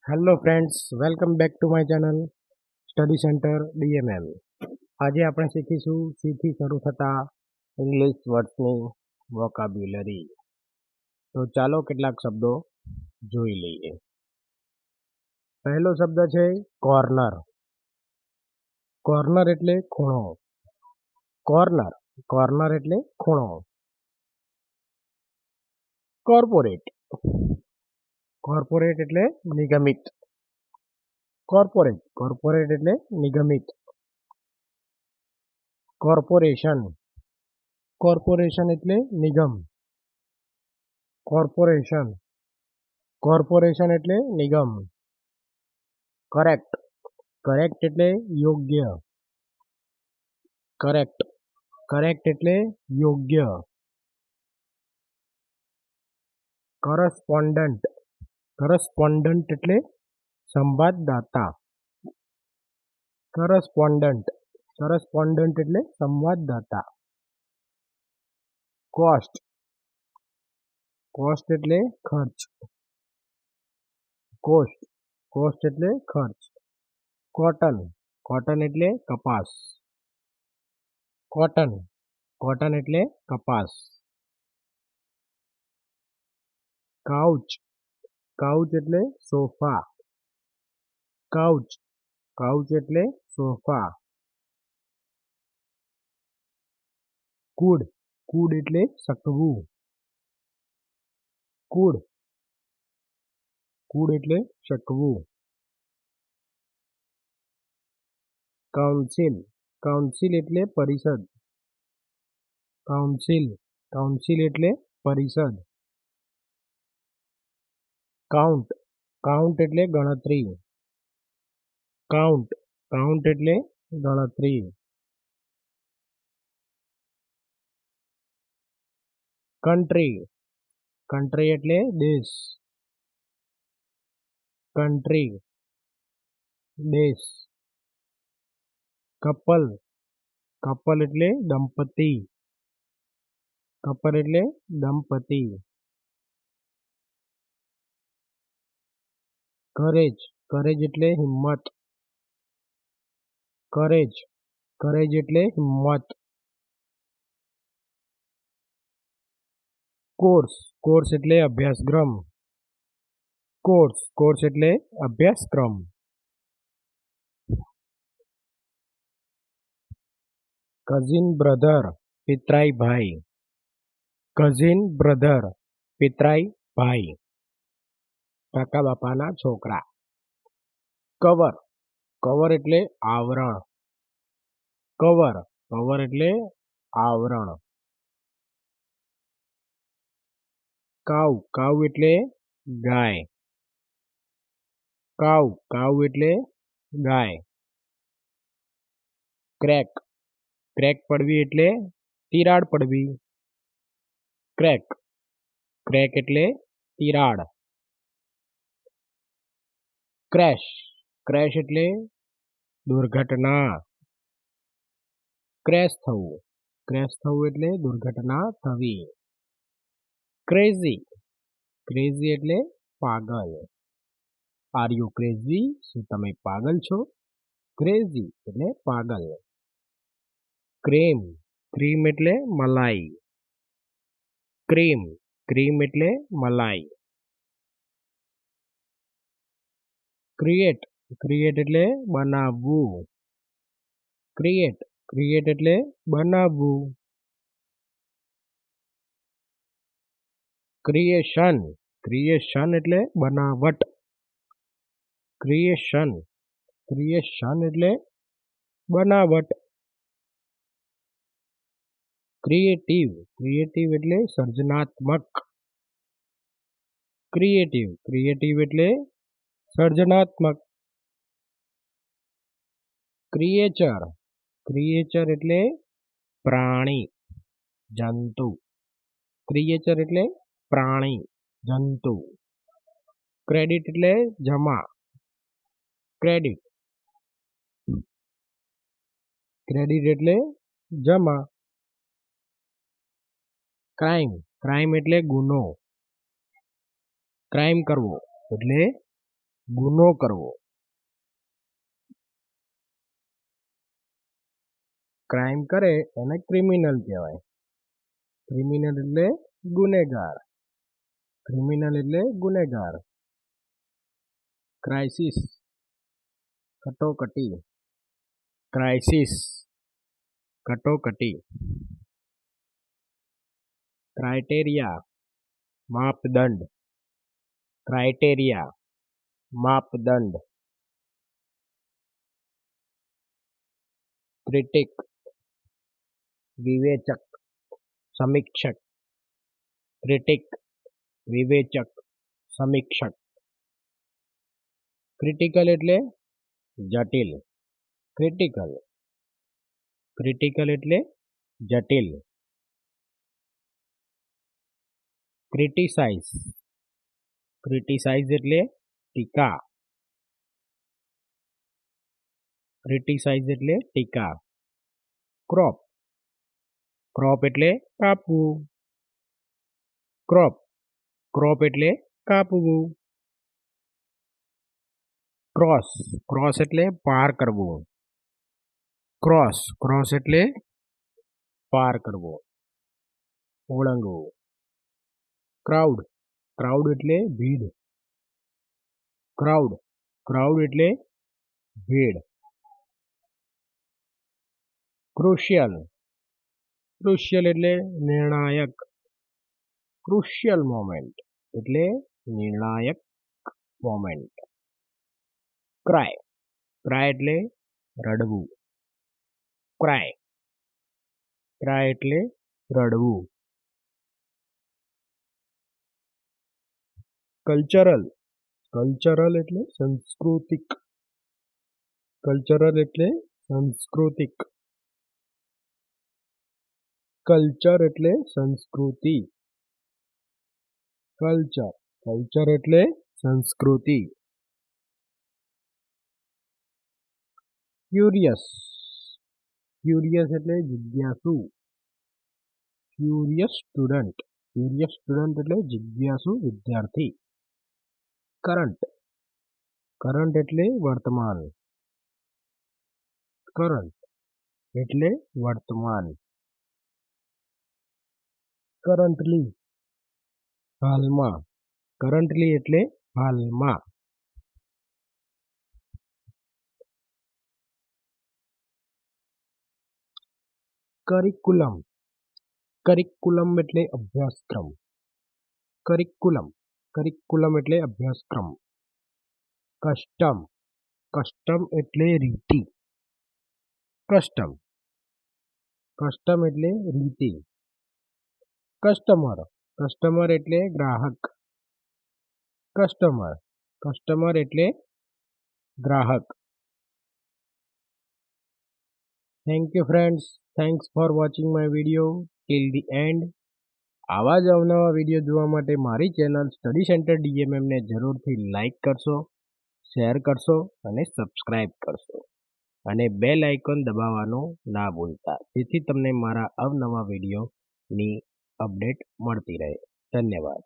Hello friends, welcome back to my channel study centre D M M. આજે આપણે શીખીશું C થી શરૂ થતા ઇંગ્લિશ વર્ડ્સની વોકાબ્યુલરી. તો ચાલો કેટલાક શબ્દો જોઈ લઈએ. પહેલો શબ્દ છે કોર્નર. કોર્નર એટલે ખૂણો. કોર્નર કોર્નર એટલે ખૂણો. કોર્પોરેટ કોર્પોરેટ એટલે નિગમિત. કોર્પોરેટ એટલે નિગમિત. કોર્પોરેશન કોર્પોરેશન એટલે નિગમ. કોર્પોરેશન એટલે નિગમ. કરેક્ટ એટલે યોગ્ય. કરેક્ટ એટલે યોગ્ય. કરસ્પોન્ડન્ટ એટલે સંવાદદાતા. કરસ્પોન્ડન્ટ એટલે સંવાદદાતા. કોસ્ટ એટલે ખર્ચ. કોસ્ટ એટલે ખર્ચ. કોટન એટલે કપાસ. કોટન એટલે કપાસ. કાઉચ એટલે સોફા. કાઉચ એટલે સોફા. કુડ એટલે શકવું. કુડ એટલે શકવું. કાઉન્સિલ એટલે પરિષદ. કાઉન્સિલ એટલે પરિષદ. કાઉન્ટ એટલે ગણતરી. કાઉન્ટ એટલે ગણતરી. કન્ટ્રી એટલે દેશ. કપલ એટલે દંપતી. કરેજ એટલે હિંમત. એટલે હિંમત. કોર્સ એટલે અભ્યાસક્રમ. એટલે અભ્યાસક્રમ. કઝિન બ્રધર પિતરાઈ ભાઈ. કાકા બાપાના છોકરા. કવર એટલે આવરણ. એટલે આવરણ. કાઉ એટલે ગાય. એટલે ગાય. ક્રેક પડવી એટલે તિરાડ પડવી. ક્રેક એટલે તિરાડ. ક્રેશ એટલે દુર્ઘટના. ક્રેશ થવું એટલે દુર્ઘટના થવી. ક્રેઝી એટલે પાગલ. Are you crazy? શું તમે પાગલ છો? ક્રેઝી એટલે પાગલ. ક્રીમ એટલે મલાઈ. ક્રીમ એટલે મલાઈ. ક્રિએટ એટલે બનાવવું. એટલે બનાવવું. ક્રિએશન એટલે બનાવટ. ક્રિએશન એટલે બનાવટ. ક્રિએટિવ એટલે સર્જનાત્મક. એટલે સર્જનાત્મક. ક્રિએચર એટલે પ્રાણી, જંતુ. એટલે પ્રાણી, જંતુ. ક્રેડિટ એટલે જમા. ક્રેડિટ એટલે જમા. ક્રાઇમ એટલે ગુનો. ક્રાઇમ કરવો એટલે ગુનો કરવો. ક્રાઇમ કરે એને ક્રિમિનલ કહેવાય. ક્રિમિનલ એટલે ગુનેગાર. ક્રિમિનલ એટલે ગુનેગાર. ક્રાઇસિસ કટોકટી. ક્રાઇસિસ કટોકટી. ક્રાઇટેરિયા માપદંડ. ક્રાઇટેરિયા માપદંડ. ક્રિટિક વિવેચક સમીક્ષક. ક્રિટિક વિવેચક સમીક્ષક. ક્રિટિકલ એટલે જટિલ. ક્રિટિકલ ક્રિટિકલ એટલે જટિલ. ક્રિટિસાઇઝ ક્રિટિસાઇઝ એટલે ટીકા. ક્રિટિસાઇઝ એટલે ટીકા. ક્રોપ ક્રોપ એટલે કાપવું. ક્રોપ ક્રોપ એટલે કાપવું. ક્રોસ ક્રોસ એટલે પાર કરવું. ક્રોસ ક્રોસ એટલે પાર કરવો. ઓળંગવું. ક્રાઉડ ક્રાઉડ એટલે ભીડ. ક્રાઉડ ક્રાઉડ એટલે ભીડ. ક્રુશિયલ ક્રુશિયલ એટલે નિર્ણાયક. ક્રુશિયલ મોમેન્ટ એટલે નિર્ણાયક મોમેન્ટ. ક્રાય ક્રાય એટલે રડવું. ક્રાય ક્રાય એટલે રડવું. કલ્ચરલ કલ્ચરલ એટલે સાંસ્કૃતિક. કલ્ચરલ એટલે સાંસ્કૃતિક. કલ્ચર એટલે સંસ્કૃતિ. કલ્ચર કલ્ચર એટલે સંસ્કૃતિ. ક્યુરિયસ ક્યુરિયસ એટલે જિજ્ઞાસુ. ક્યુરિયસ સ્ટુડન્ટ ક્યુરિયસ સ્ટુડન્ટ એટલે જિજ્ઞાસુ વિદ્યાર્થી. કરંટ કરંટ એટલે વર્તમાન. કરંટ એટલે વર્તમાન. કરન્ટલી હાલમાં. કરન્ટલી એટલે હાલમાં. કરિક્યુલમ કરિક્યુલમ એટલે અભ્યાસક્રમ. કરિક્યુલમ કરિક્યુલમ એટલે અભ્યાસક્રમ. કસ્ટમ કસ્ટમ એટલે રીતિ. કસ્ટમ કસ્ટમ એટલે રીતિ. કસ્ટમર કસ્ટમર એટલે ગ્રાહક. કસ્ટમર કસ્ટમર એટલે ગ્રાહક. Thank you friends. Thanks for watching my video till the end. આવા જ અવનવા વિડીયો જોવા માટે મારી ચેનલ સ્ટડી સેન્ટર ડીએમએમને જરૂરથી લાઈક કરશો, શેર કરશો અને સબસ્ક્રાઈબ કરશો. અને બેલ આઇકોન દબાવવાનું ના ભૂલતા, જેથી તમને મારા અવનવા વિડીયોની અપડેટ મળતી રહે. ધન્યવાદ.